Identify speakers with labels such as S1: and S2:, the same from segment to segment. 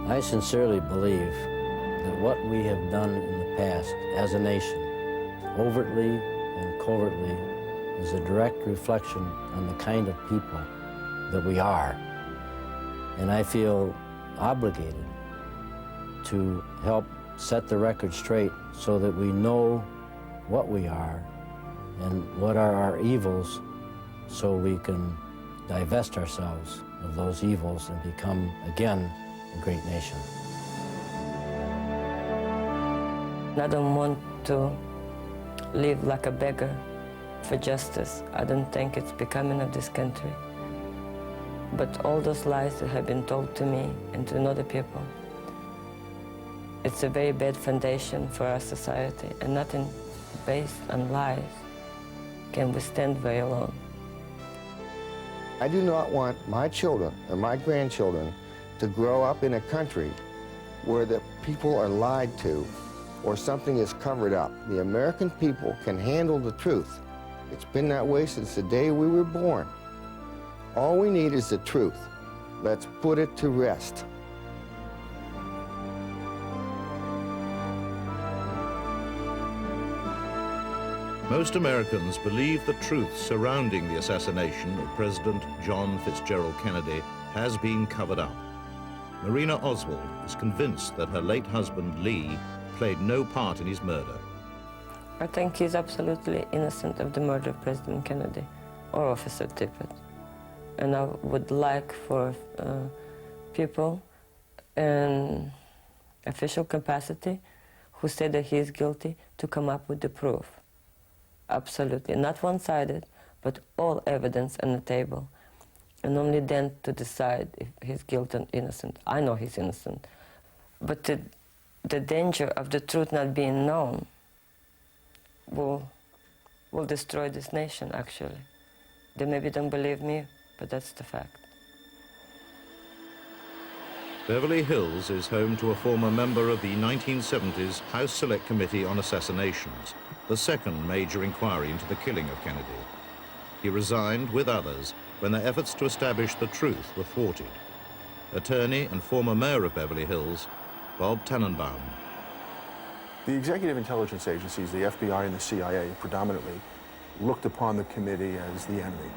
S1: I sincerely believe that what we have done in the past as a nation, overtly and covertly, is a direct reflection on the kind of people that we are. And I feel obligated to help set the record straight so that we know what we are and what are our evils, so we can divest ourselves of those evils and become, again, a great nation.
S2: I don't want to live like a beggar for justice. I don't think it's becoming of this country. But all those lies that have been told to me and to other people, it's a very bad foundation for our society, and nothing based on lies can withstand very long.
S3: I do not want my children or my grandchildren to grow up in a country where the people are lied to or something is covered up. The American people can handle the truth. It's been that way since the day we were born. All we need is the truth. Let's put it to rest.
S4: Most Americans believe the truth surrounding the assassination of President John Fitzgerald Kennedy has been covered up. Marina Oswald is convinced that her late husband, Lee, played no part in his murder.
S2: I think he's absolutely innocent of the murder of President Kennedy or Officer Tippit. And I would like for people in official capacity who say that he is guilty to come up with the proof. Absolutely, not one-sided, but all evidence on the table. And only then to decide if he's guilty or innocent. I know he's innocent. But the danger of the truth not being known will destroy this nation, actually. They maybe don't believe me, but that's the fact.
S4: Beverly Hills is home to a former member of the 1970s House Select Committee on Assassinations, the second major inquiry into the killing of Kennedy. He resigned with others when their efforts to establish the truth were thwarted. Attorney and former mayor of Beverly Hills, Bob Tannenbaum.
S5: The executive intelligence agencies, the FBI and the CIA, predominantly looked upon the committee as the enemy.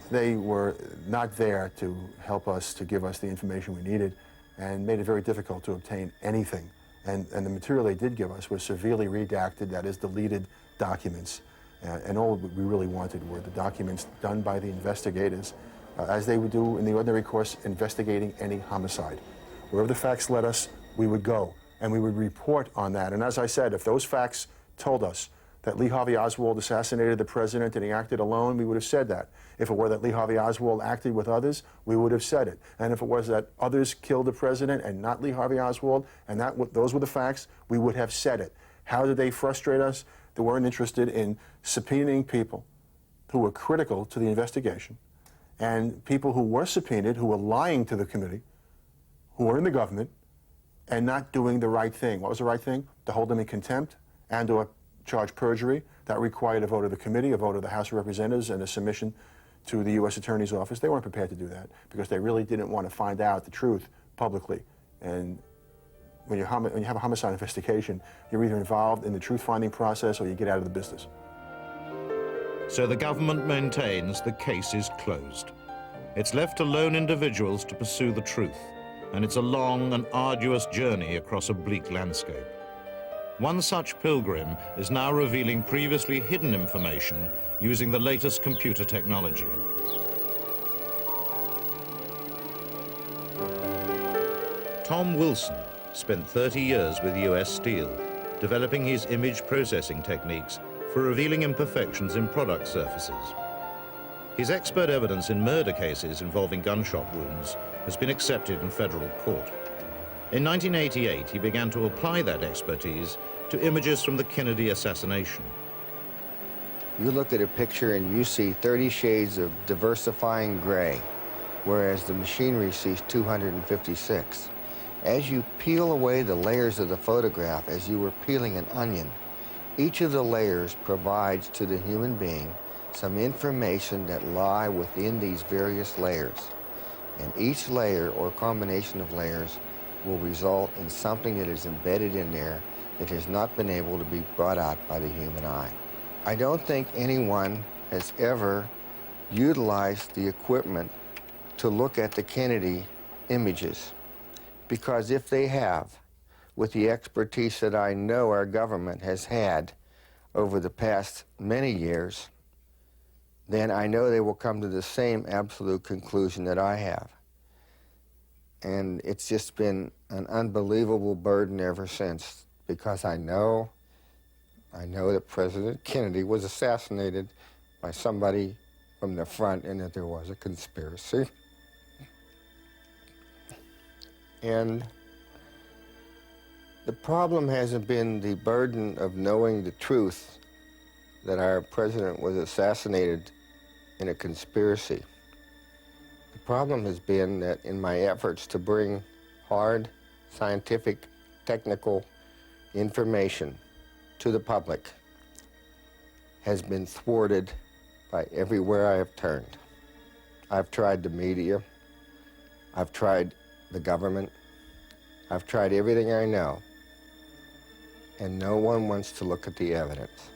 S5: They were not there to help us, to give us the information we needed, and made it very difficult to obtain anything. And the material they did give us was severely redacted, that is, deleted documents. And all we really wanted were the documents done by the investigators, as they would do in the ordinary course, investigating any homicide. Wherever the facts led us, we would go, and we would report on that. And as I said, if those facts told us that Lee Harvey Oswald assassinated the president and he acted alone, we would have said that. If it were that Lee Harvey Oswald acted with others, we would have said it. And if it was that others killed the president and not Lee Harvey Oswald, and those were the facts, we would have said it. How did they frustrate us? They weren't interested in subpoenaing people who were critical to the investigation, and people who were subpoenaed, who were lying to the committee, who were in the government, and not doing the right thing. What was the right thing? To hold them in contempt and to charge perjury. That required a vote of the committee, a vote of the House of Representatives, and a submission to the U.S. Attorney's Office. They weren't prepared to do that because they really didn't want to find out the truth publicly. And when you have a homicide investigation, you're either involved in the truth-finding process or you get out of the business.
S4: So the government maintains the case is closed. It's left to lone individuals to pursue the truth, and it's a long and arduous journey across a bleak landscape. One such pilgrim is now revealing previously hidden information using the latest computer technology. Tom Wilson spent 30 years with US Steel, developing his image processing techniques for revealing imperfections in product surfaces. His expert evidence in murder cases involving gunshot wounds has been accepted in federal court. In 1988, he began to apply that expertise to images from the Kennedy assassination.
S3: You look at a picture and you see 30 shades of diversifying gray, whereas the machinery sees 256. As you peel away the layers of the photograph, as you were peeling an onion, each of the layers provides to the human being some information that lie within these various layers. And each layer or combination of layers will result in something that is embedded in there that has not been able to be brought out by the human eye. I don't think anyone has ever utilized the equipment to look at the Kennedy images, because if they have, with the expertise that I know our government has had over the past many years, then I know they will come to the same absolute conclusion that I have. And it's just been an unbelievable burden ever since, because I know that President Kennedy was assassinated by somebody from the front and that there was a conspiracy. And the problem hasn't been the burden of knowing the truth that our president was assassinated in a conspiracy. The problem has been that in my efforts to bring hard, scientific, technical information to the public has been thwarted by everywhere I have turned. I've tried the media, I've tried the government, I've tried everything I know, and no one wants to look at the evidence.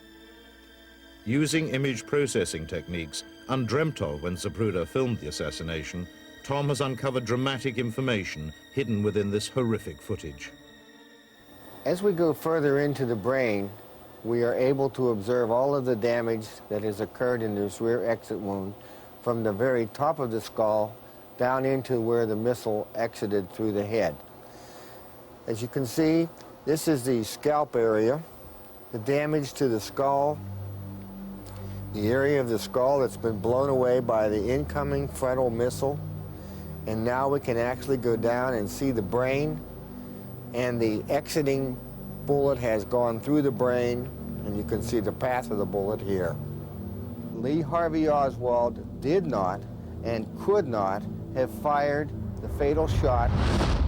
S4: Using image processing techniques undreamt of when Zapruder filmed the assassination, Tom has uncovered dramatic information hidden within this horrific footage.
S3: As we go further into the brain, we are able to observe all of the damage that has occurred in this rear exit wound from the very top of the skull down into where the missile exited through the head. As you can see, this is the scalp area, the damage to the skull, the area of the skull that's been blown away by the incoming frontal missile. And now we can actually go down and see the brain, and the exiting bullet has gone through the brain, and you can see the path of the bullet here. Lee Harvey Oswald did not and could not have fired the fatal shot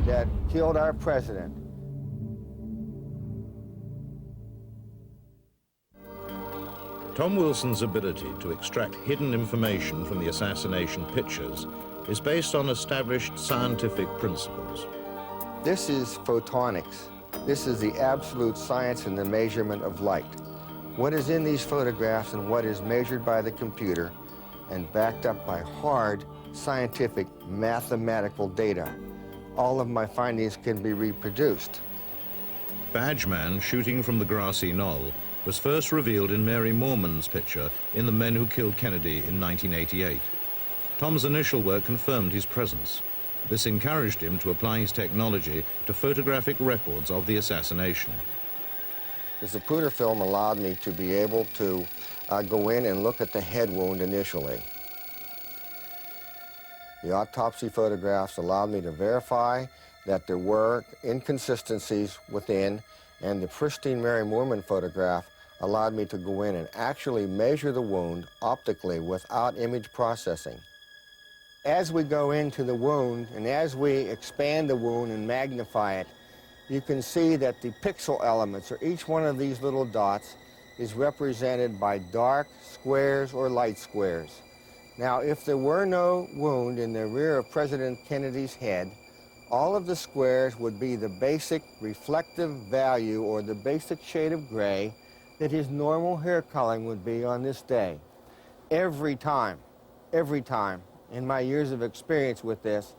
S3: that killed our president.
S4: Tom Wilson's ability to extract hidden information from the assassination pictures is based on established scientific principles.
S3: This is photonics. This is the absolute science and the measurement of light. What is in these photographs and what is measured by the computer and backed up by hard scientific mathematical data. All of my findings can be reproduced.
S4: Badgeman shooting from the grassy knoll was first revealed in Mary Moorman's picture in The Men Who Killed Kennedy in 1988. Tom's initial work confirmed his presence. This encouraged him to apply his technology to photographic records of the assassination.
S3: The Zapruder film allowed me to be able to go in and look at the head wound initially. The autopsy photographs allowed me to verify that there were inconsistencies within, and the pristine Mary Moorman photograph allowed me to go in and actually measure the wound optically without image processing. As we go into the wound and as we expand the wound and magnify it, you can see that the pixel elements, or each one of these little dots, is represented by dark squares or light squares. Now, if there were no wound in the rear of President Kennedy's head, all of the squares would be the basic reflective value or the basic shade of gray that his normal hair coloring would be on this day. Every time, in my years of experience with this,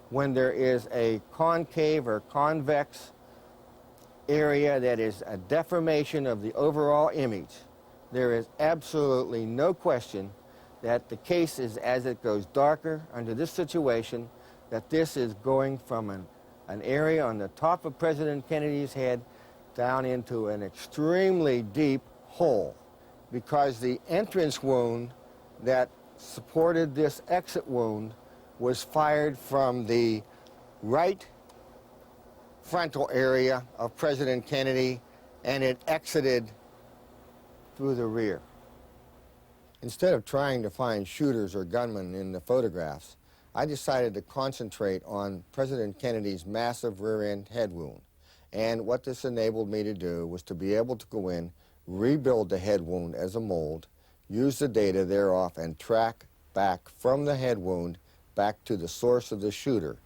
S3: when there is a concave or convex area that is a deformation of the overall image, there is absolutely no question that the case is, as it goes darker under this situation, that this is going from an area on the top of President Kennedy's head down into an extremely deep hole, because the entrance wound that supported this exit wound was fired from the right frontal area of President Kennedy, and it exited through the rear. Instead of trying to find shooters or gunmen in the photographs, I decided to concentrate on President Kennedy's massive rear-end head wound. And what this enabled me to do was to be able to go in, rebuild the head wound as a mold, use the data thereof, and track back from the head wound back to the source of the shooter,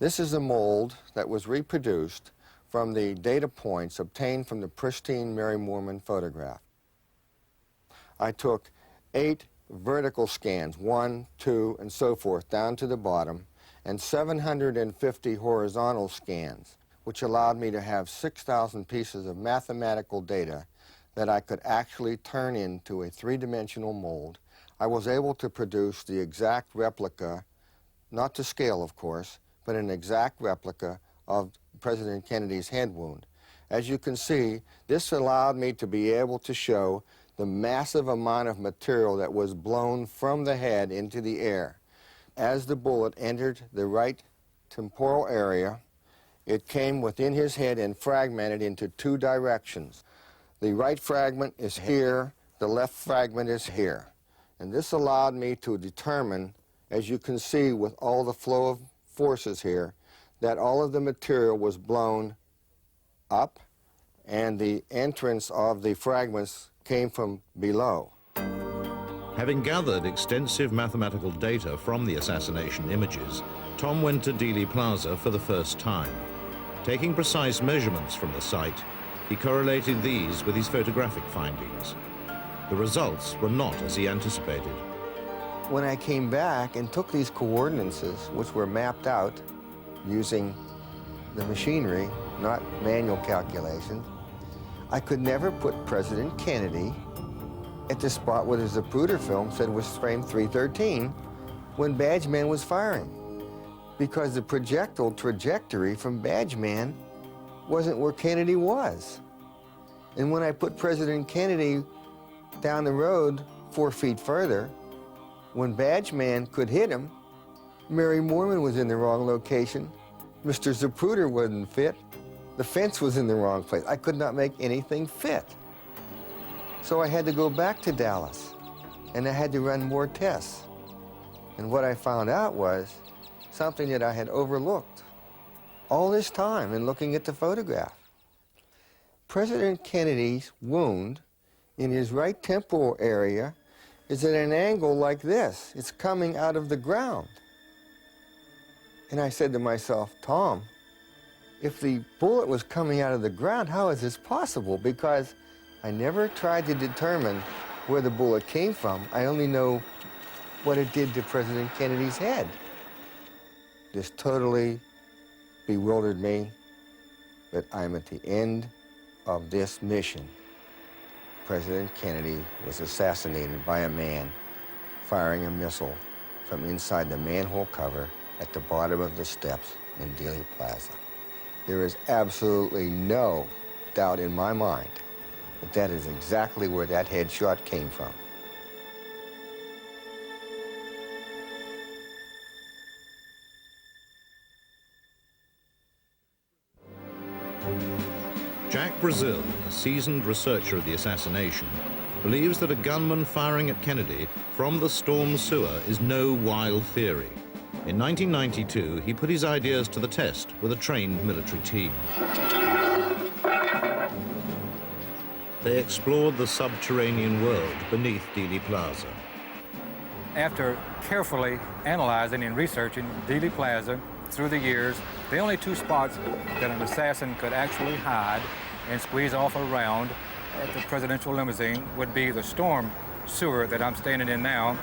S3: This is a mold that was reproduced from the data points obtained from the pristine Mary Moorman photograph. I took 8 vertical scans, 1, 2, and so forth, down to the bottom, and 750 horizontal scans, which allowed me to have 6,000 pieces of mathematical data that I could actually turn into a 3-dimensional mold. I was able to produce the exact replica, not to scale, of course, but an exact replica of President Kennedy's head wound. As you can see, this allowed me to be able to show the massive amount of material that was blown from the head into the air. As the bullet entered the right temporal area, it came within his head and fragmented into 2 directions. The right fragment is here, the left fragment is here. And this allowed me to determine, as you can see with all the flow of forces here, that all of the material was blown up and the entrance of the fragments came from below.
S4: Having gathered extensive mathematical data from the assassination images, Tom went to Dealey Plaza for the first time. Taking precise measurements from the site, he correlated these with his photographic findings. The results were not as he anticipated.
S3: When I came back and took these coordinates, which were mapped out using the machinery, not manual calculations, I could never put President Kennedy at the spot where the Zapruder film said was frame 313 when Badgeman was firing, because the projectile trajectory from Badgeman wasn't where Kennedy was. And when I put President Kennedy down the road 4 feet further, when Badgeman could hit him, Mary Moorman was in the wrong location. Mr. Zapruder wasn't fit. The fence was in the wrong place. I could not make anything fit. So I had to go back to Dallas, and I had to run more tests. And what I found out was something that I had overlooked all this time in looking at the photograph. President Kennedy's wound in his right temporal area is at an angle like this. It's coming out of the ground. And I said to myself, Tom, if the bullet was coming out of the ground, how is this possible? Because I never tried to determine where the bullet came from. I only know what it did to President Kennedy's head. This totally bewildered me that I'm at the end of this mission. President Kennedy was assassinated by a man firing a missile from inside the manhole cover at the bottom of the steps in Dealey Plaza. There is absolutely no doubt in my mind that that is exactly where that headshot came from.
S4: Jack Brazil, a seasoned researcher of the assassination, believes that a gunman firing at Kennedy from the storm sewer is no wild theory. In 1992, he put his ideas to the test with a trained military team. They explored the subterranean world beneath Dealey Plaza.
S6: After carefully analyzing and researching Dealey Plaza through the years, the only 2 spots that an assassin could actually hide and squeeze off around at the presidential limousine would be the storm sewer that I'm standing in now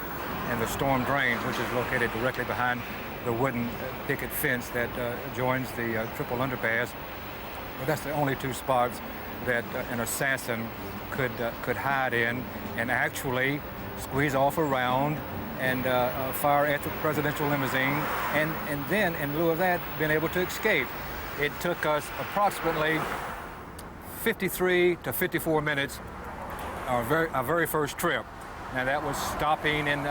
S6: and the storm drain, which is located directly behind the wooden picket fence that joins the triple underpass. But that's the only 2 spots that an assassin could hide in and actually squeeze off around and fire at the presidential limousine, and then, in lieu of that, being able to escape. It took us approximately 53 to 54 minutes, our very first trip. Now that was stopping and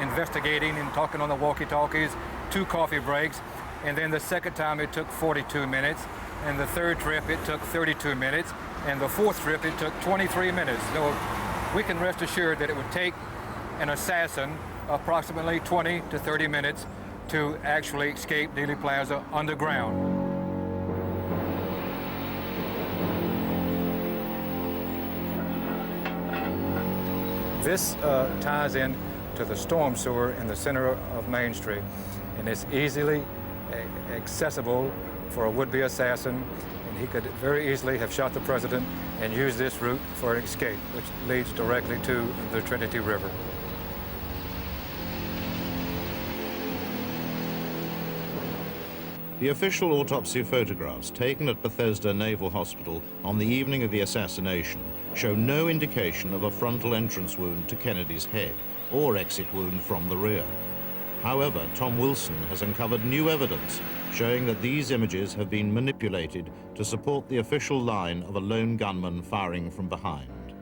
S6: investigating and talking on the walkie-talkies, 2 coffee breaks, and then the second time it took 42 minutes, and the third trip it took 32 minutes, and the 4th trip it took 23 minutes. So we can rest assured that it would take an assassin approximately 20 to 30 minutes to actually escape Dealey Plaza underground. This ties in to the storm sewer in the center of Main Street, and it's easily accessible for a would-be assassin, and he could very easily have shot the president and used this route for an escape, which leads directly to the Trinity River.
S4: The official autopsy photographs taken at Bethesda Naval Hospital on the evening of the assassination show no indication of a frontal entrance wound to Kennedy's head or exit wound from the rear. However, Tom Wilson has uncovered new evidence showing that these images have been manipulated to support the official line of a lone gunman firing from behind.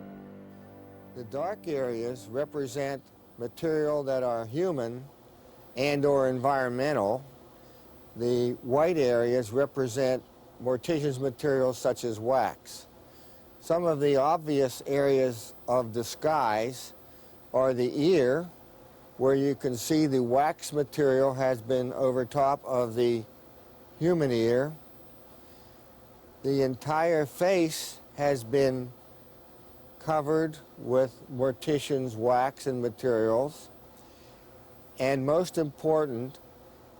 S3: The dark areas represent material that are human and or environmental. The white areas represent mortician's materials such as wax. Some of the obvious areas of disguise are the ear, where you can see the wax material has been over top of the human ear. The entire face has been covered with mortician's wax and materials. And most important,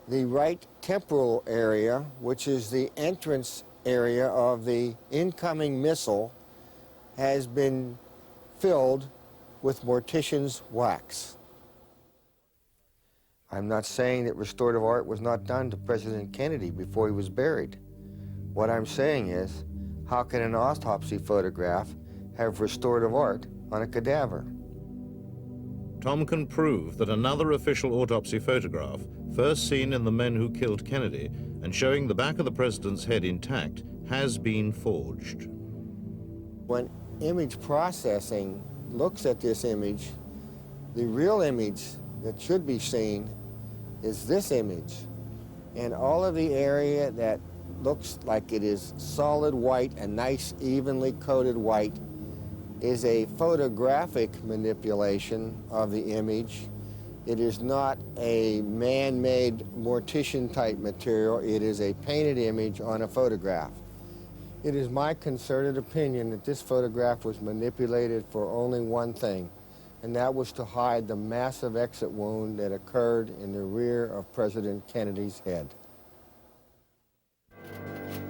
S3: the right temporal area, which is the entrance area of the incoming missile, has been filled with mortician's wax. I'm not saying that restorative art was not done to President Kennedy before he was buried. What I'm saying is, how can an autopsy photograph have restorative art on a cadaver?
S4: Tom can prove that another official autopsy photograph, first seen in The Men Who Killed Kennedy and showing the back of the president's head intact, has been forged.
S3: When image processing looks at this image, the real image that should be seen is this image. And all of the area that looks like it is solid white, a nice evenly coated white, is a photographic manipulation of the image. It is not a man-made mortician-type material. It is a painted image on a photograph. It is my concerted opinion that this photograph was manipulated for only one thing, and that was to hide the massive exit wound that occurred in the rear of President Kennedy's head.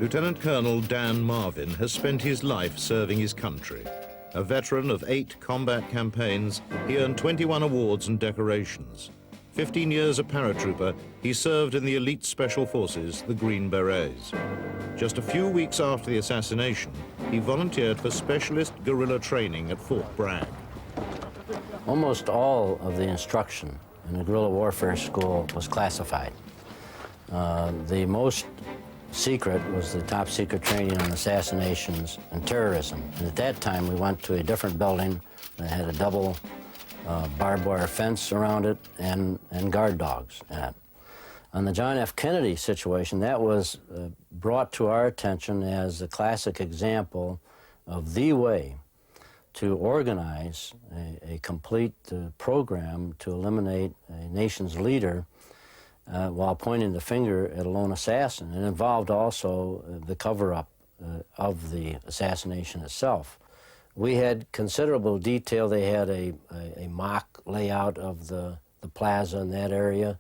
S4: Lieutenant Colonel Dan Marvin has spent his life serving his country. A veteran of 8 combat campaigns, he earned 21 awards and decorations. 15 years a paratrooper, he served in the elite special forces, the Green Berets. Just a few weeks after the assassination, he volunteered for specialist guerrilla training at Fort Bragg.
S1: Almost all of the instruction in the guerrilla warfare school was classified. The most secret was the top secret training on assassinations and terrorism. And at that time, we went to a different building that had a double barbed wire fence around it and guard dogs in it. On the John F. Kennedy situation, that was brought to our attention as a classic example of the way to organize a complete program to eliminate a nation's leader while pointing the finger at a lone assassin. It involved also the cover-up of the assassination itself. We had considerable detail. They had a mock layout of the plaza in that area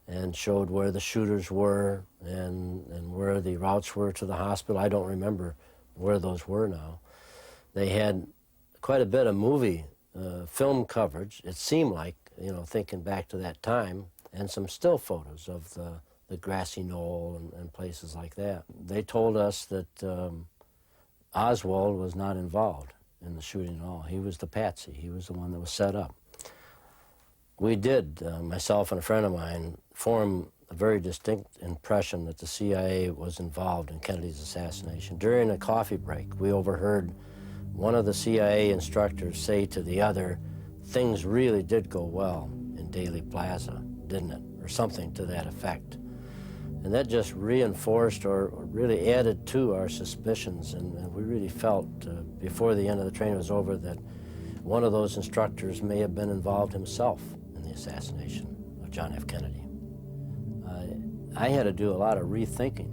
S1: and showed where the shooters were and where the routes were to the hospital. I don't remember where those were now. They had quite a bit of movie film coverage, it seemed like, you know, thinking back to that time, and some still photos of the grassy knoll and places like that. They told us that Oswald was not involved in the shooting at all. He was the patsy. He was the one that was set up. We did, myself and a friend of mine, form a very distinct impression that the CIA was involved in Kennedy's assassination. During a coffee break, we overheard one of the CIA instructors say to the other, "Things really did go well in Dealey Plaza, didn't it?" Or something to that effect. And that just reinforced or really added to our suspicions, and we really felt before the end of the training was over that one of those instructors may have been involved himself in the assassination of John F. Kennedy. I had to do a lot of rethinking,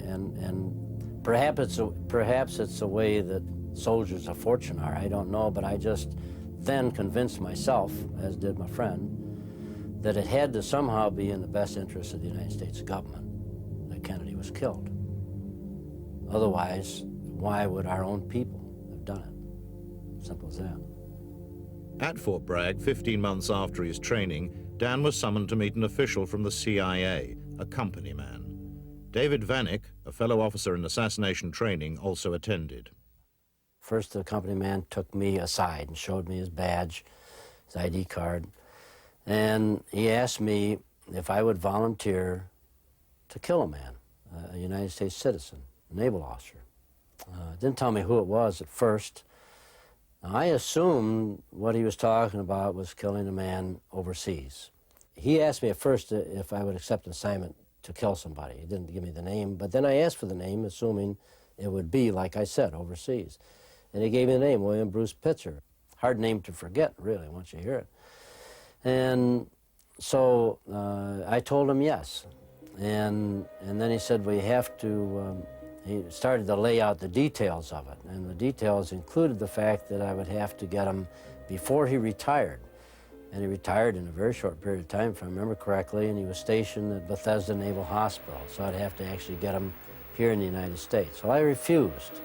S1: and perhaps it's a way that soldiers of fortune are, I don't know, but I just then convinced myself, as did my friend, that it had to somehow be in the best interest of the United States government Kennedy was killed. Otherwise, why would our own people have done it? Simple as that.
S4: At Fort Bragg, 15 months after his training, Dan was summoned to meet an official from the CIA, a company man. David Vanek, a fellow officer in assassination training, also attended.
S1: First, the company man took me aside and showed me his badge, his ID card, and he asked me if I would volunteer to kill a man, a United States citizen, a naval officer. Didn't tell me who it was at first. I assumed what he was talking about was killing a man overseas. He asked me at first if I would accept an assignment to kill somebody. He didn't give me the name, but then I asked for the name, assuming it would be, like I said, overseas. And he gave me the name, William Bruce Pitzer. Hard name to forget, really, once you hear it. And so I told him yes. And then he said, we have to, he started to lay out the details of it. And the details included the fact that I would have to get him before he retired. And he retired in a very short period of time, if I remember correctly, and he was stationed at Bethesda Naval Hospital. So I'd have to actually get him here in the United States. So I refused,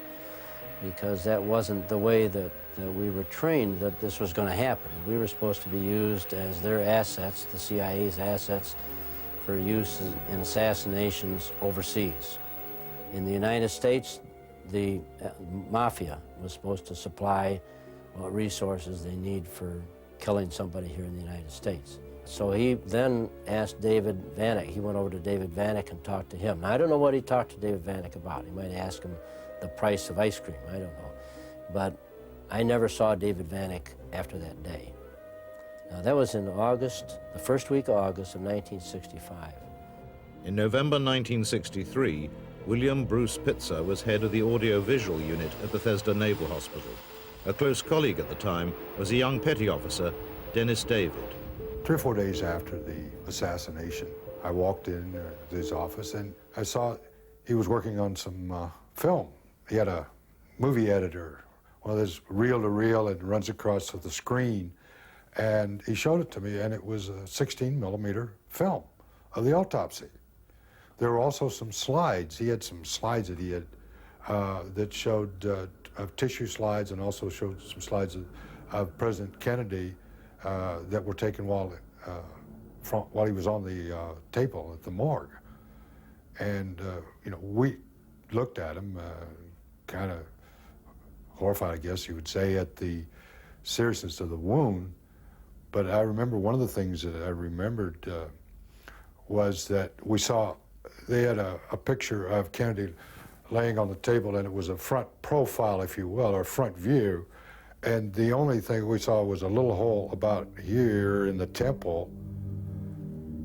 S1: because that wasn't the way that we were trained that this was going to happen. We were supposed to be used as their assets, the CIA's assets, for use in assassinations overseas. In the United States, the mafia was supposed to supply what resources they need for killing somebody here in the United States. So he then asked David Vanek. He went over to David Vanek and talked to him. Now, I don't know what he talked to David Vanek about. He might ask him the price of ice cream, I don't know. But I never saw David Vanek after that day. Now, that was in August, the first week of August of 1965.
S4: In November 1963, William Bruce Pitzer was head of the audio-visual unit at Bethesda Naval Hospital. A close colleague at the time was a young petty officer, Dennis David.
S7: 3 or 4 days after the assassination, I walked in his office and I saw he was working on some film. He had a movie editor, one of those reel-to-reel that runs across the screen, and he showed it to me, and it was a 16-millimeter film of the autopsy. There were also some slides. He had some slides that he had that showed of tissue slides, and also showed some slides of President Kennedy that were taken while he was on the table at the morgue. And you know, we looked at him, kind of horrified, I guess you would say, at the seriousness of the wound. But I remember one of the things that I remembered was that we saw, they had a picture of Kennedy laying on the table, and it was a front profile, if you will, or front view. And the only thing we saw was a little hole about here in the temple.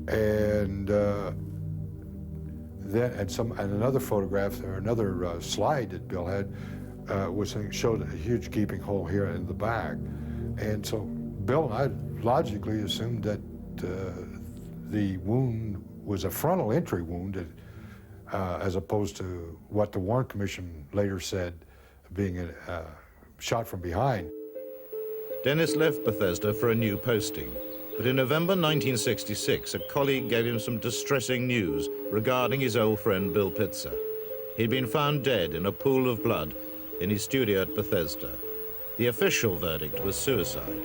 S7: And then, and another photograph, or another slide that Bill had, showed a huge gaping hole here in the back. And so Bill and I logically assumed that the wound was a frontal entry wound, as opposed to what the Warren Commission later said being a shot from behind.
S4: Dennis left Bethesda for a new posting, but in November 1966, a colleague gave him some distressing news regarding his old friend Bill Pitzer. He'd been found dead in a pool of blood in his studio at Bethesda. The official verdict was suicide.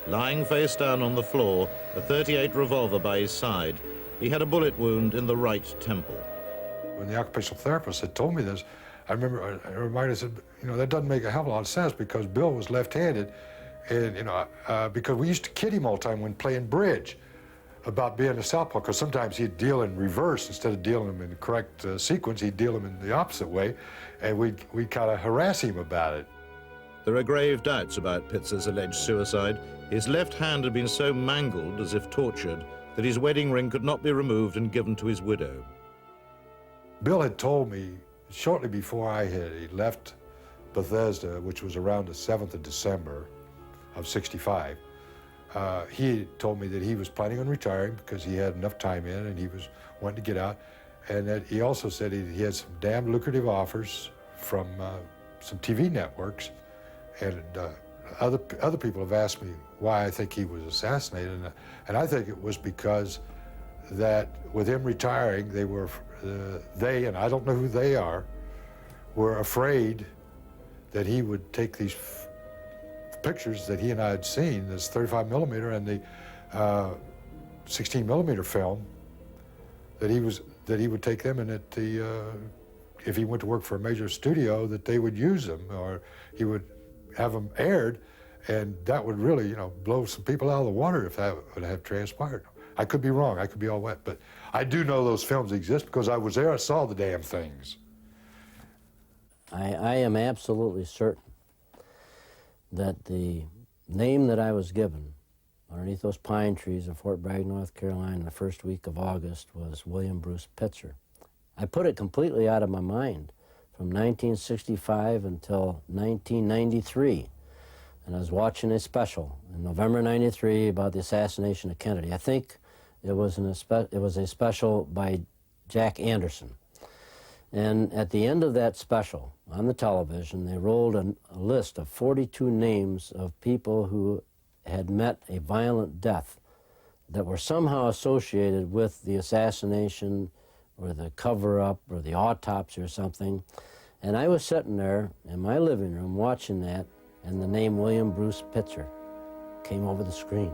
S4: Lying face down on the floor, a .38 revolver by his side, he had a bullet wound in the right temple.
S7: When the occupational therapist had told me this, I remember I reminded, I said, you know, that doesn't make a hell of a lot of sense, because Bill was left-handed, and, you know, because we used to kid him all the time when playing bridge about being a southpaw, because sometimes he'd deal in reverse. Instead of dealing them in the correct sequence, he'd deal them in the opposite way, and we'd kind of harass him about it.
S4: There are grave doubts about Pitzer's alleged suicide. His left hand had been so mangled, as if tortured, that his wedding ring could not be removed and given to his widow.
S7: Bill had told me shortly before I had left Bethesda, which was around the 7th of December of '65, he told me that he was planning on retiring because he had enough time in and he was wanting to get out, and that he also said he had some damn lucrative offers from some TV networks, and other people have asked me why I think he was assassinated, and I think it was because that with him retiring, they were they, and I don't know who they are, were afraid that he would take these pictures that he and I had seen, this 35 millimeter and the 16 millimeter film, that he would take them, and that if he went to work for a major studio, that they would use them, or he would have them aired, and that would really, you know, blow some people out of the water if that would have transpired. I could be wrong, I could be all wet, but I do know those films exist because I was there, I saw the damn things.
S1: I am absolutely certain that the name that I was given underneath those pine trees in Fort Bragg, North Carolina, in the first week of August was William Bruce Pitzer. I put it completely out of my mind from 1965 until 1993. And I was watching a special in November '93 about the assassination of Kennedy. I think it was a special by Jack Anderson. And at the end of that special, on the television, they rolled a list of 42 names of people who had met a violent death that were somehow associated with the assassination or the cover-up or the autopsy or something. And I was sitting there in my living room watching that, and the name William Bruce Pitzer came over the screen.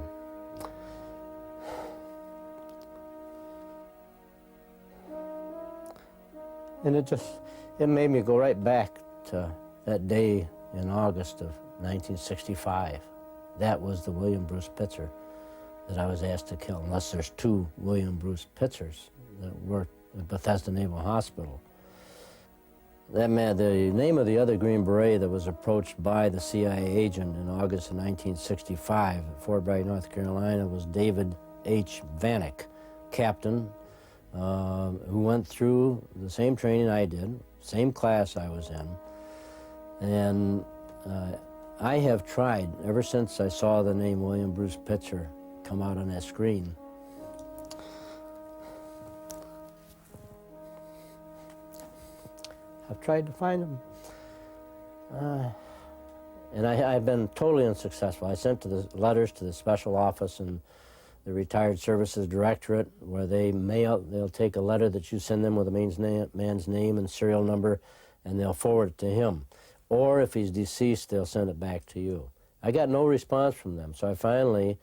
S1: And it made me go right back to that day in August of 1965. That was the William Bruce Pitzer that I was asked to kill, unless there's two William Bruce Pitzers that worked at Bethesda Naval Hospital. That man, the name of the other Green Beret that was approached by the CIA agent in August of 1965 at Fort Bragg, North Carolina, was David H. Vanek, captain, who went through the same training I did, same class I was in. And I have tried, ever since I saw the name William Bruce Pitzer come out on that screen, I've tried to find him. And I've been totally unsuccessful. I sent letters to the special office and the Retired Services Directorate, where they'll take a letter that you send them with a man's name and serial number, and they'll forward it to him. Or if he's deceased, they'll send it back to you. I got no response from them, so I finally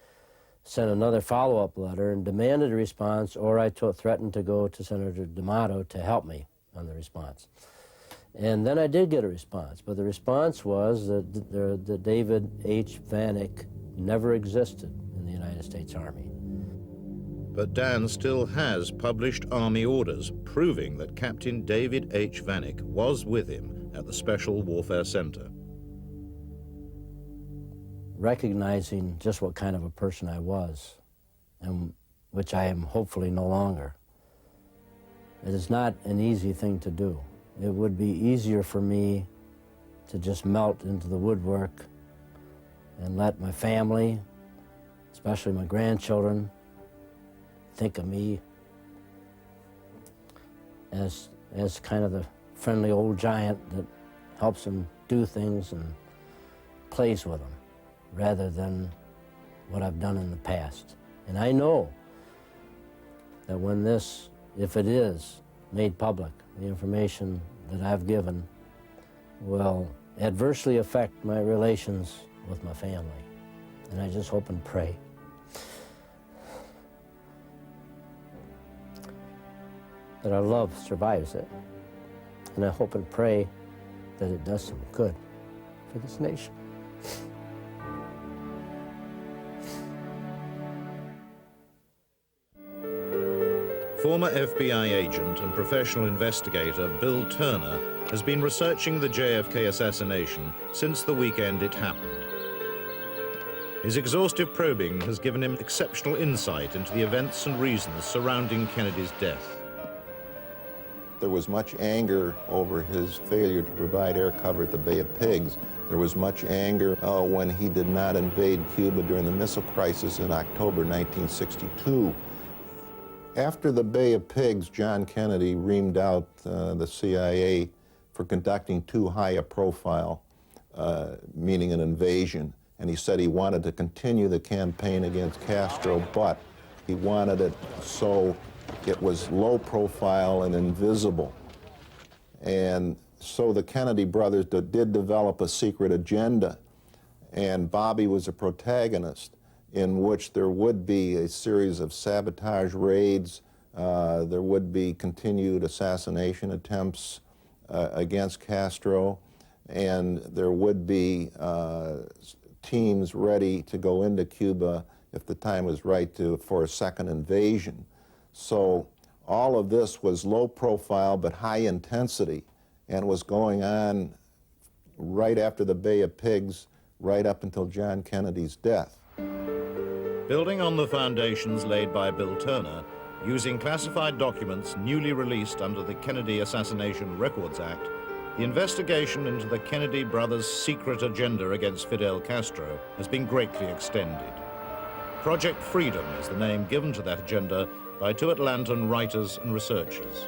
S1: sent another follow-up letter and demanded a response, or I threatened to go to Senator D'Amato to help me on the response. And then I did get a response, but the response was that David H. Vanek never existed in the United States Army.
S4: But Dan still has published Army orders proving that Captain David H. Vanek was with him at the Special Warfare Center.
S1: Recognizing just what kind of a person I was, and which I am hopefully no longer, it is not an easy thing to do. It would be easier for me to just melt into the woodwork and let my family, especially my grandchildren, think of me as kind of the friendly old giant that helps them do things and plays with them, rather than what I've done in the past. And I know that when this, if it is made public, the information that I've given will adversely affect my relations with my family. And I just hope and pray that our love survives it. And I hope and pray that it does some good for this nation.
S4: Former FBI agent and professional investigator Bill Turner has been researching the JFK assassination since the weekend it happened. His exhaustive probing has given him exceptional insight into the events and reasons surrounding Kennedy's death.
S8: There was much anger over his failure to provide air cover at the Bay of Pigs. There was much anger when he did not invade Cuba during the missile crisis in October 1962. After the Bay of Pigs, John Kennedy reamed out the CIA for conducting too high a profile, meaning an invasion. And he said he wanted to continue the campaign against Castro, but he wanted it so It was low profile and invisible. And so the Kennedy brothers did develop a secret agenda, and Bobby was a protagonist in which there would be a series of sabotage raids, there would be continued assassination attempts against Castro, and there would be teams ready to go into Cuba if the time was right for a second invasion. So all of this was low profile but high intensity, and was going on right after the Bay of Pigs, right up until John Kennedy's death.
S4: Building on the foundations laid by Bill Turner, using classified documents newly released under the Kennedy Assassination Records Act, the investigation into the Kennedy brothers' secret agenda against Fidel Castro has been greatly extended. Project Freedom is the name given to that agenda by two Atlantan writers and researchers.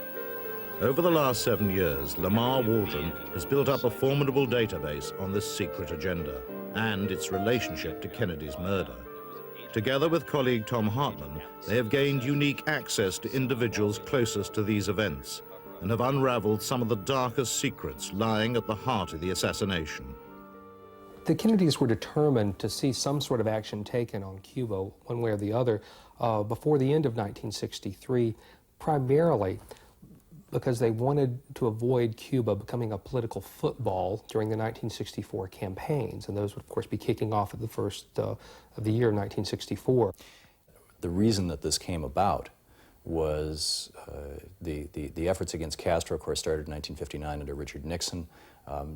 S4: Over the last 7 years, Lamar Waldron has built up a formidable database on this secret agenda and its relationship to Kennedy's murder. Together with colleague Tom Hartman, they have gained unique access to individuals closest to these events and have unraveled some of the darkest secrets lying at the heart of the assassination.
S9: The Kennedys were determined to see some sort of action taken on Cuba, one way or the other, before the end of 1963, primarily because they wanted to avoid Cuba becoming a political football during the 1964 campaigns, and those would, of course, be kicking off at the first of the year 1964.
S10: The reason that this came about was the efforts against Castro, of course, started in 1959 under Richard Nixon.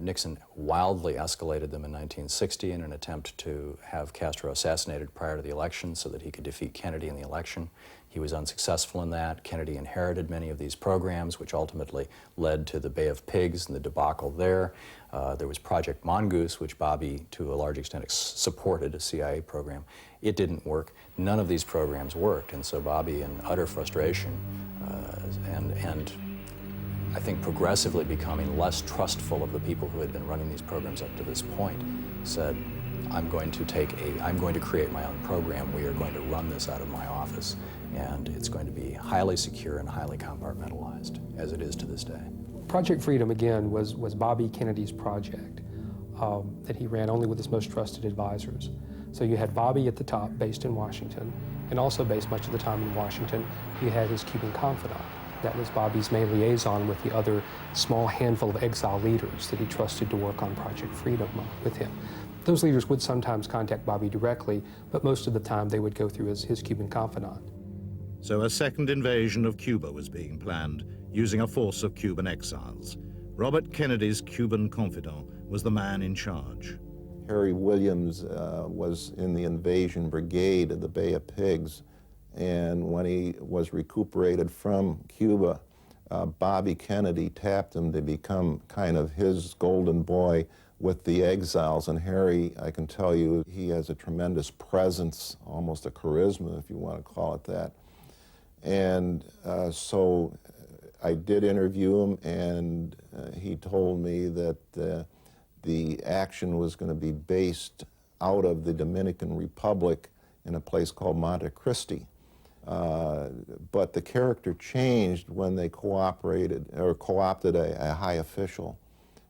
S10: Nixon wildly escalated them in 1960 in an attempt to have Castro assassinated prior to the election so that he could defeat Kennedy in the election. He was unsuccessful in that. Kennedy inherited many of these programs, which ultimately led to the Bay of Pigs and the debacle there. There was Project Mongoose, which Bobby, to a large extent, supported, a CIA program. It didn't work. None of these programs worked, and so Bobby, in utter frustration and I think progressively becoming less trustful of the people who had been running these programs up to this point, said, I'm going to create my own program. We are going to run this out of my office, and it's going to be highly secure and highly compartmentalized, as it is to this day.
S9: Project Freedom, again, was Bobby Kennedy's project that he ran only with his most trusted advisors. So you had Bobby at the top, based in Washington, and also based much of the time in Washington, you had his Cuban confidant. That was Bobby's main liaison with the other small handful of exile leaders that he trusted to work on Project Freedom with him. Those leaders would sometimes contact Bobby directly, but most of the time they would go through his Cuban confidant.
S4: So a second invasion of Cuba was being planned, using a force of Cuban exiles. Robert Kennedy's Cuban confidant was the man in charge.
S8: Harry Williams was in the invasion brigade of the Bay of Pigs, and when he was recuperated from Cuba, Bobby Kennedy tapped him to become kind of his golden boy with the exiles. And Harry, I can tell you, he has a tremendous presence, almost a charisma, if you want to call it that. And so I did interview him, and he told me that the action was going to be based out of the Dominican Republic in a place called Monte Cristi. But the character changed when they cooperated or co-opted a high official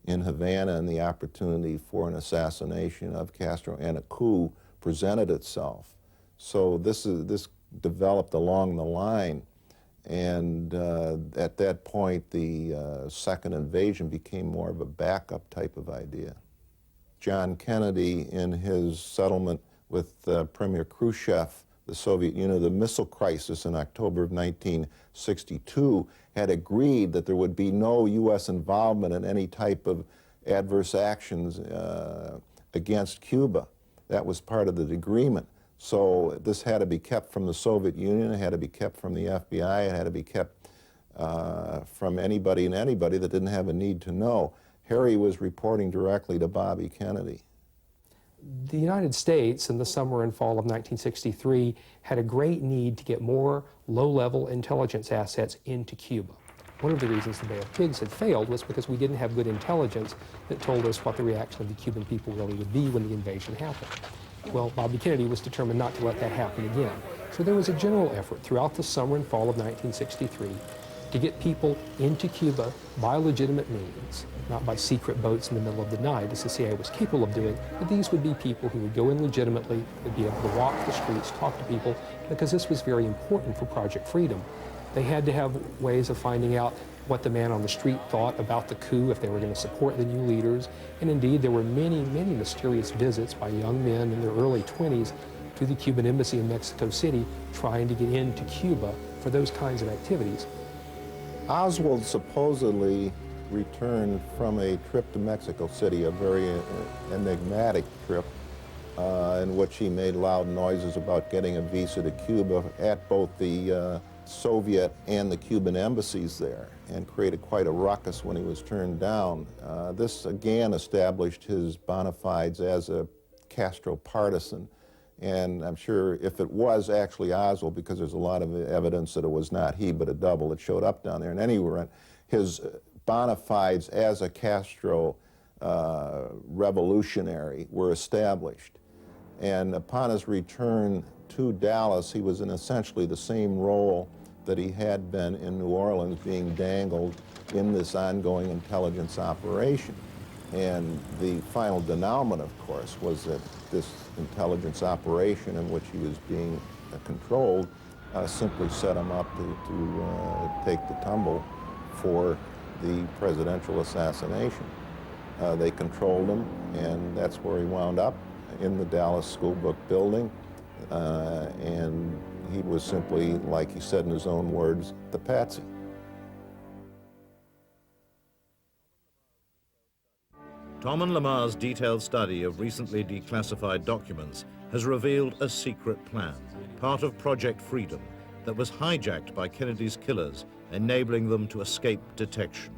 S8: in Havana, and the opportunity for an assassination of Castro and a coup presented itself. So this developed along the line, and at that point the second invasion became more of a backup type of idea. John Kennedy, in his settlement with Premier Khrushchev, the Soviet Union, the missile crisis in October of 1962, had agreed that there would be no U.S. involvement in any type of adverse actions against Cuba. That was part of the agreement. So this had to be kept from the Soviet Union, it had to be kept from the FBI, it had to be kept from anybody and anybody that didn't have a need to know. Harry was reporting directly to Bobby Kennedy.
S9: The United States in the summer and fall of 1963 had a great need to get more low-level intelligence assets into Cuba. One of the reasons the Bay of Pigs had failed was because we didn't have good intelligence that told us what the reaction of the Cuban people really would be when the invasion happened. Well, Bobby Kennedy was determined not to let that happen again. So there was a general effort throughout the summer and fall of 1963 to get people into Cuba by legitimate means, not by secret boats in the middle of the night, as the CIA was capable of doing, but these would be people who would go in legitimately, would be able to walk the streets, talk to people, because this was very important for Project Freedom. They had to have ways of finding out what the man on the street thought about the coup, if they were going to support the new leaders. And indeed, there were many, many mysterious visits by young men in their early 20s to the Cuban embassy in Mexico City trying to get into Cuba for those kinds of activities.
S8: Oswald supposedly returned from a trip to Mexico City, a very enigmatic trip, in which he made loud noises about getting a visa to Cuba at both the Soviet and the Cuban embassies there, and created quite a ruckus when he was turned down. This again established his bona fides as a Castro partisan. And I'm sure if it was actually Oswald, because there's a lot of evidence that it was not he, but a double that showed up down there. And anyway, his bona fides as a Castro revolutionary were established. And upon his return to Dallas, he was in essentially the same role that he had been in New Orleans, being dangled in this ongoing intelligence operation. And the final denouement, of course, was that this intelligence operation in which he was being controlled simply set him up to take the tumble for the presidential assassination. They controlled him, and that's where he wound up, in the Dallas School Book building. And he was simply, like he said in his own words, the patsy.
S4: Tom and Lamar's detailed study of recently declassified documents has revealed a secret plan, part of Project Freedom, that was hijacked by Kennedy's killers, enabling them to escape detection.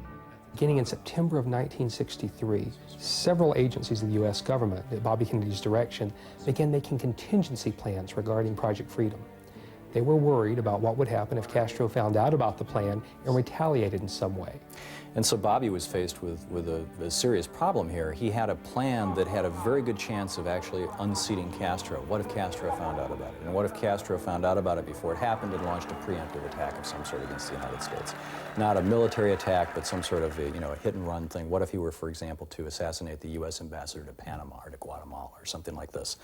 S9: Beginning in September of 1963, several agencies of the U.S. government, at Bobby Kennedy's direction, began making contingency plans regarding Project Freedom. They were worried about what would happen if Castro found out about the plan and retaliated in some way.
S10: And so Bobby was faced with a serious problem here. He had a plan that had a very good chance of actually unseating Castro. What if Castro found out about it? And what if Castro found out about it before it happened and launched a preemptive attack of some sort against the United States? Not a military attack, but some sort of a hit-and-run thing. What if he were, for example, to assassinate the U.S. ambassador to Panama or to Guatemala or something like this?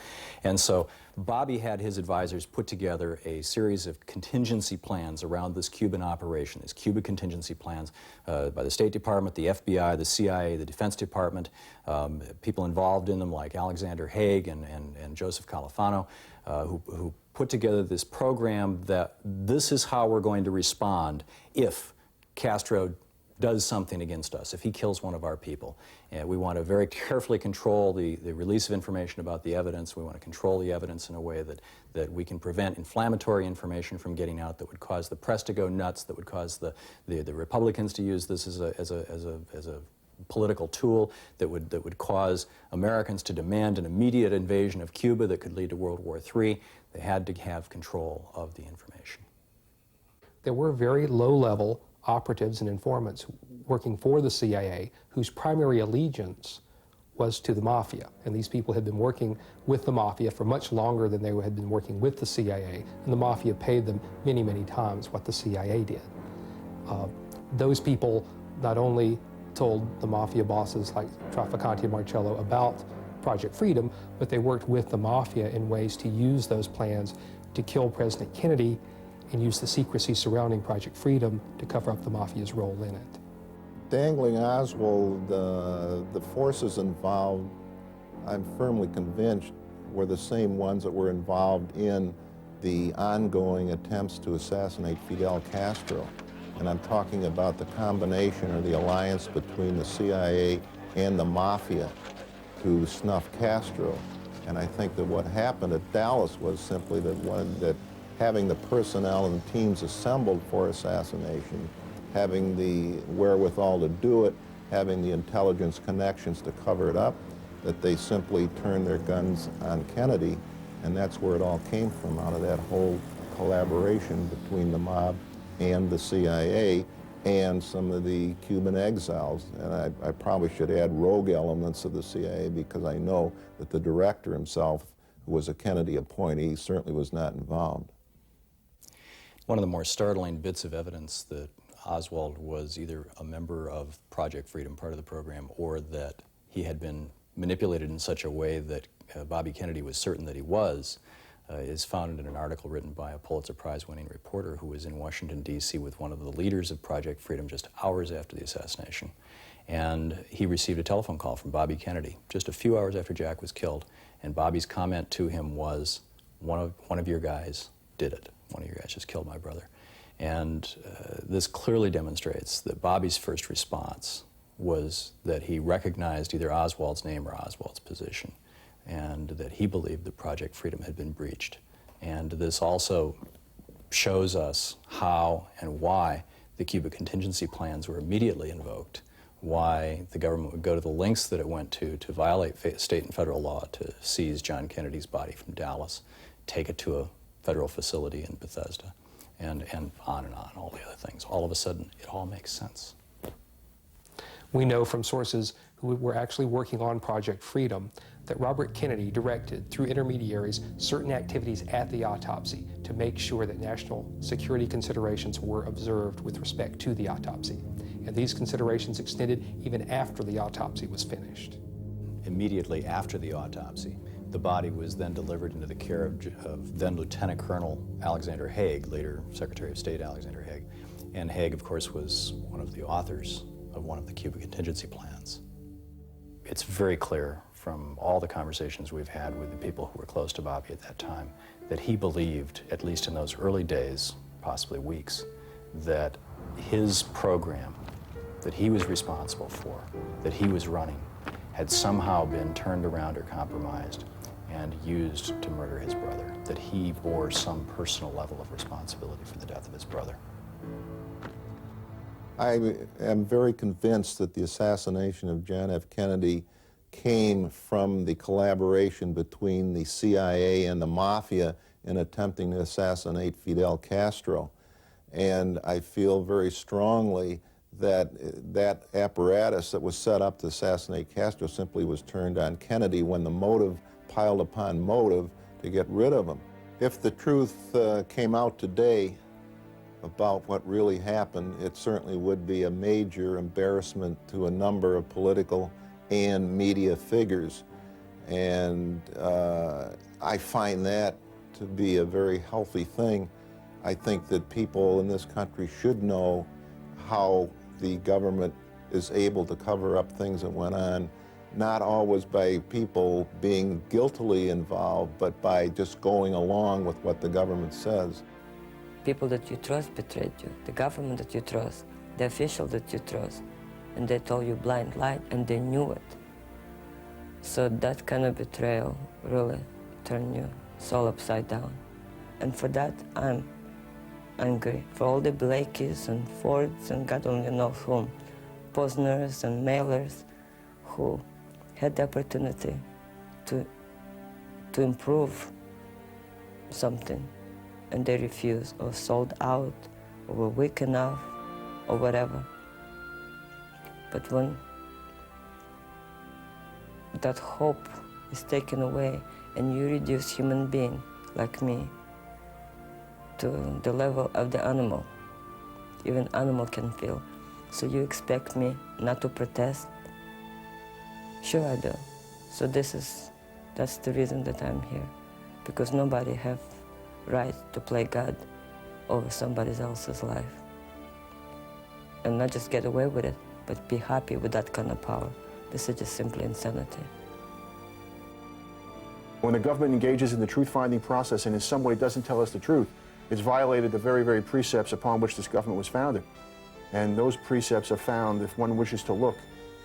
S10: And so Bobby had his advisors put together a series of contingency plans around this Cuban operation, these Cuba contingency plans by the State Department, the FBI, the CIA, the Defense Department, people involved in them like Alexander Haig and Joseph Califano, who put together this program that this is how we're going to respond if Castro does something against us, if he kills one of our people. And we want to very carefully control the release of information about the evidence. We want to control the evidence in a way that we can prevent inflammatory information from getting out that would cause the press to go nuts, that would cause the Republicans to use this as a political tool, that would cause Americans to demand an immediate invasion of Cuba that could lead to World War III. They had to have control of the information.
S9: There were very low-level operatives and informants working for the CIA whose primary allegiance was to the mafia. And these people had been working with the mafia for much longer than they had been working with the CIA, and the mafia paid them many, many times what the CIA did. Those people not only told the mafia bosses like Trafficante and Marcello about Project Freedom, but they worked with the mafia in ways to use those plans to kill President Kennedy and use the secrecy surrounding Project Freedom to cover up the mafia's role in it.
S8: Dangling Oswald, the forces involved, I'm firmly convinced, were the same ones that were involved in the ongoing attempts to assassinate Fidel Castro. And I'm talking about the combination or the alliance between the CIA and the mafia to snuff Castro. And I think that what happened at Dallas was simply that having the personnel and teams assembled for assassination, having the wherewithal to do it, having the intelligence connections to cover it up, that they simply turned their guns on Kennedy, and that's where it all came from, out of that whole collaboration between the mob and the CIA and some of the Cuban exiles. And I probably should add rogue elements of the CIA, because I know that the director himself who was a Kennedy appointee, certainly was not involved.
S10: One of the more startling bits of evidence that Oswald was either a member of Project Freedom, part of the program, or that he had been manipulated in such a way that Bobby Kennedy was certain that he was, is found in an article written by a Pulitzer Prize-winning reporter who was in Washington, D.C. with one of the leaders of Project Freedom just hours after the assassination. And he received a telephone call from Bobby Kennedy just a few hours after Jack was killed, and Bobby's comment to him was, one of your guys did it. One of your guys just killed my brother. And this clearly demonstrates that Bobby's first response was that he recognized either Oswald's name or Oswald's position, and that he believed that Project Freedom had been breached. And this also shows us how and why the Cuba contingency plans were immediately invoked, why the government would go to the lengths that it went to violate state and federal law to seize John Kennedy's body from Dallas, take it to a federal facility in Bethesda, and on, all the other things. All of a sudden, it all makes sense.
S9: We know from sources who were actually working on Project Freedom that Robert Kennedy directed, through intermediaries, certain activities at the autopsy to make sure that national security considerations were observed with respect to the autopsy. And these considerations extended even after the autopsy was finished.
S10: Immediately after the autopsy, the body was then delivered into the care of then Lieutenant Colonel Alexander Haig, later Secretary of State Alexander Haig. And Haig, of course, was one of the authors of one of the Cuba contingency plans. It's very clear from all the conversations we've had with the people who were close to Bobby at that time that he believed, at least in those early days, possibly weeks, that his program that he was responsible for, that he was running, had somehow been turned around or compromised and used to murder his brother, that he bore some personal level of responsibility for the death of his brother.
S8: I am very convinced that the assassination of John F. Kennedy came from the collaboration between the CIA and the Mafia in attempting to assassinate Fidel Castro. And I feel very strongly that that apparatus that was set up to assassinate Castro simply was turned on Kennedy when the motive piled upon motive to get rid of him. If the truth came out today about what really happened, it certainly would be a major embarrassment to a number of political and media figures. And I find that to be a very healthy thing. I think that people in this country should know how the government is able to cover up things that went on, not always by people being guiltily involved, but by just going along with what the government says.
S2: People that you trust betrayed you, the government that you trust, the official that you trust, and they told you blind light, and they knew it. So that kind of betrayal really turned your soul upside down. And for that, I'm angry. For all the Blakeys and Fords and God only knows whom, Posners and Mailers who had the opportunity to improve something, and they refused, or sold out, or were weak enough, or whatever. But when that hope is taken away and you reduce human being like me to the level of the animal, even animal can feel. So you expect me not to protest? Sure I do. So that's the reason that I'm here, because nobody have right to play God over somebody else's life. And not just get away with it, but be happy with that kind of power. This is just simply insanity.
S5: When the government engages in the truth-finding process and in some way doesn't tell us the truth, it's violated the very, very precepts upon which this government was founded. And those precepts are found, if one wishes to look,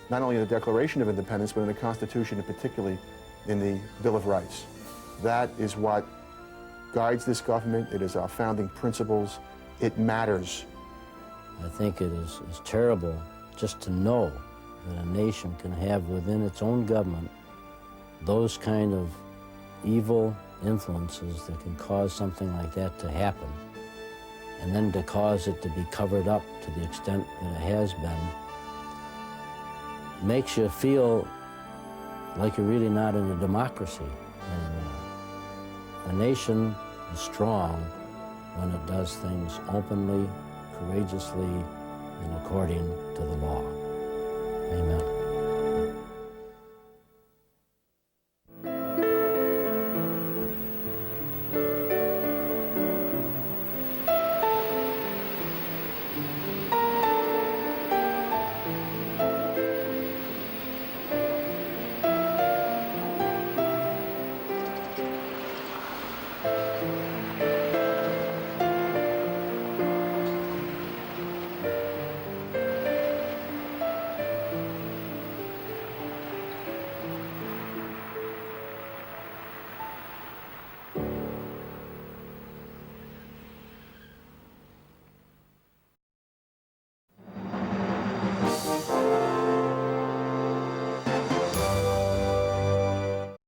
S5: not only in the Declaration of Independence, but in the Constitution, and particularly in the Bill of Rights. That is what guides this government. It is our founding principles. It matters.
S1: I think it is terrible just to know that a nation can have within its own government those kind of evil influences that can cause something like that to happen, and then to cause it to be covered up to the extent that it has been, makes you feel like you're really not in a democracy anymore. A nation is strong when it does things openly, courageously, and according to the law.